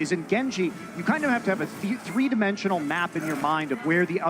is in Genji, you kind of have to have a three-dimensional map in your mind of where the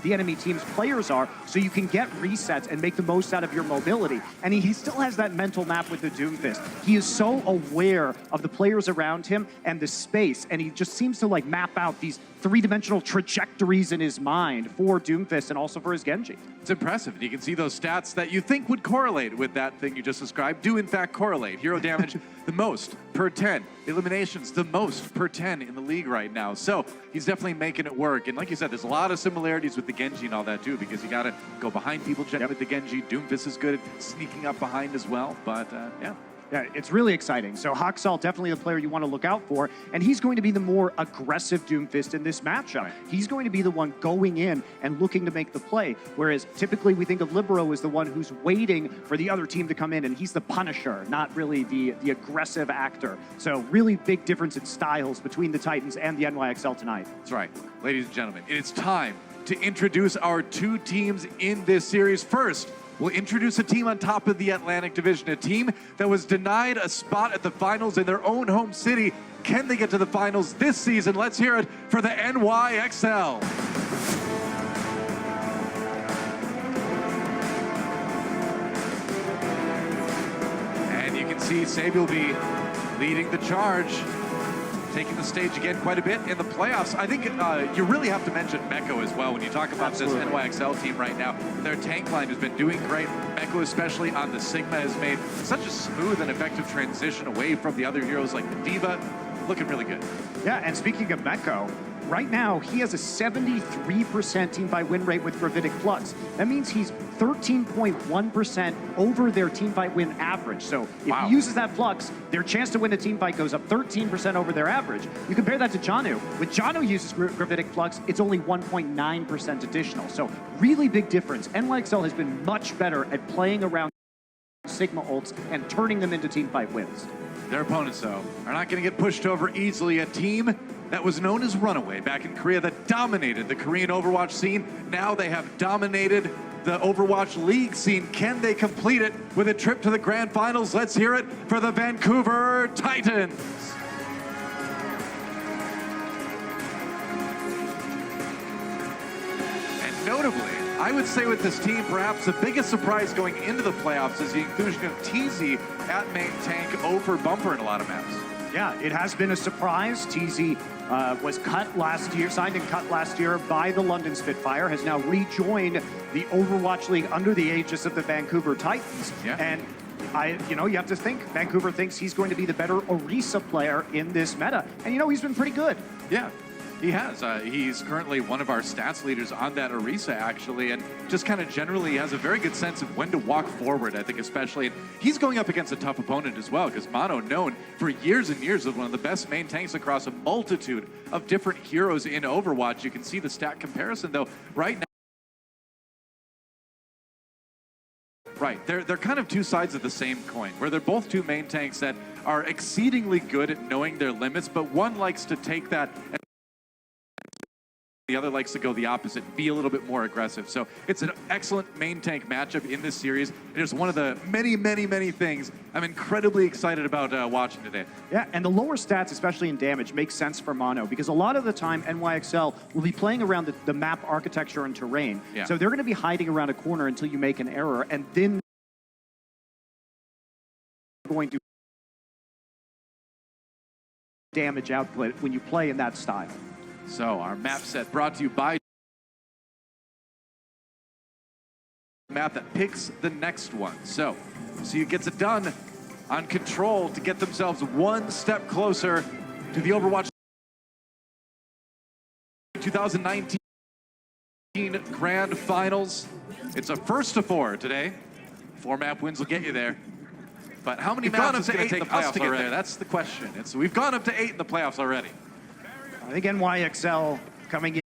enemy team's players are, so you can get resets and make the most out of your mobility. And he still has that mental map with the Doomfist. He is so aware of the players around him and the space, and he just seems to like map out these three-dimensional trajectories in his mind for Doomfist and also for his Genji. It's impressive, and you can see those stats that you think would correlate with that thing you just described do in fact correlate. Hero damage, the most per 10. Eliminations, the most per 10 in the league right now. So he's definitely making it work. And like you said, there's a lot of similarities with the Genji and all that too, because you got to go behind people generally with the Genji. Doomfist is good at sneaking up behind as well, but yeah. Yeah, it's really exciting. So Haksal, definitely the player you want to look out for, and he's going to be the more aggressive Doomfist in this matchup. Right. He's going to be the one going in and looking to make the play, whereas typically we think of Libero as the one who's waiting for the other team to come in, and he's the punisher, not really the aggressive actor. So really big difference in styles between the Titans and the NYXL tonight. That's right. Ladies and gentlemen, it's time to introduce our two teams in this series. First, we'll introduce a team on top of the Atlantic Division, a team that was denied a spot at the finals in their own home city. Can they get to the finals this season? Let's hear it for the NYXL. And you can see Sabi will be leading the charge, taking the stage again quite a bit in the playoffs. I think you really have to mention Meko as well when you talk about this NYXL team right now. Their tank line has been doing great. Meko, especially on the Sigma, has made such a smooth and effective transition away from the other heroes like the Diva. Looking really good. Yeah, and speaking of Meko, right now he has a 73% teamfight win rate with Gravitic Flux. That means he's 13.1% over their teamfight win average. So if he uses that Flux, their chance to win a teamfight goes up 13% over their average. You compare that to Janu. When Janu uses Gravitic Flux, it's only 1.9% additional. So really big difference. NYXL has been much better at playing around Sigma ults and turning them into teamfight wins. Their opponents, though, are not going to get pushed over easily. A team that was known as Runaway back in Korea that dominated the Korean Overwatch scene. Now they have dominated the Overwatch League scene. Can they complete it with a trip to the Grand Finals? Let's hear it for the Vancouver Titans. And notably, I would say with this team, perhaps the biggest surprise going into the playoffs is the inclusion of TZ at main tank over Bumper in a lot of maps. Yeah, it has been a surprise. TZ was cut last year, signed and cut last year by the London Spitfire, has now rejoined the Overwatch League under the aegis of the Vancouver Titans. Yeah. And you have to think, Vancouver thinks he's going to be the better Orisa player in this meta. And he's been pretty good. Yeah. He has. He's currently one of our stats leaders on that Orisa, actually, and just kind of generally has a very good sense of when to walk forward, I think, especially. And he's going up against a tough opponent as well, because Mono, known for years and years as one of the best main tanks across a multitude of different heroes in Overwatch. You can see the stat comparison, though, right now. Right, they're kind of two sides of the same coin, where they're both two main tanks that are exceedingly good at knowing their limits, but one likes to take that and the other likes to go the opposite, be a little bit more aggressive. So it's an excellent main tank matchup in this series. It is one of the many, many, many things I'm incredibly excited about watching today. Yeah, and the lower stats, especially in damage, make sense for Mono, because a lot of the time NYXL will be playing around the map architecture and terrain. Yeah. So they're going to be hiding around a corner until you make an error, and then going to damage output when you play in that style. So our map set brought to you by map that picks the next one. So he gets it done on Control to get themselves one step closer to the Overwatch 2019 Grand Finals. It's a first to 4 today. 4 map wins will get you there. But how many maps is going to take us to get there? That's the question. We've gone up to 8 in the playoffs already. I think NYXL coming in.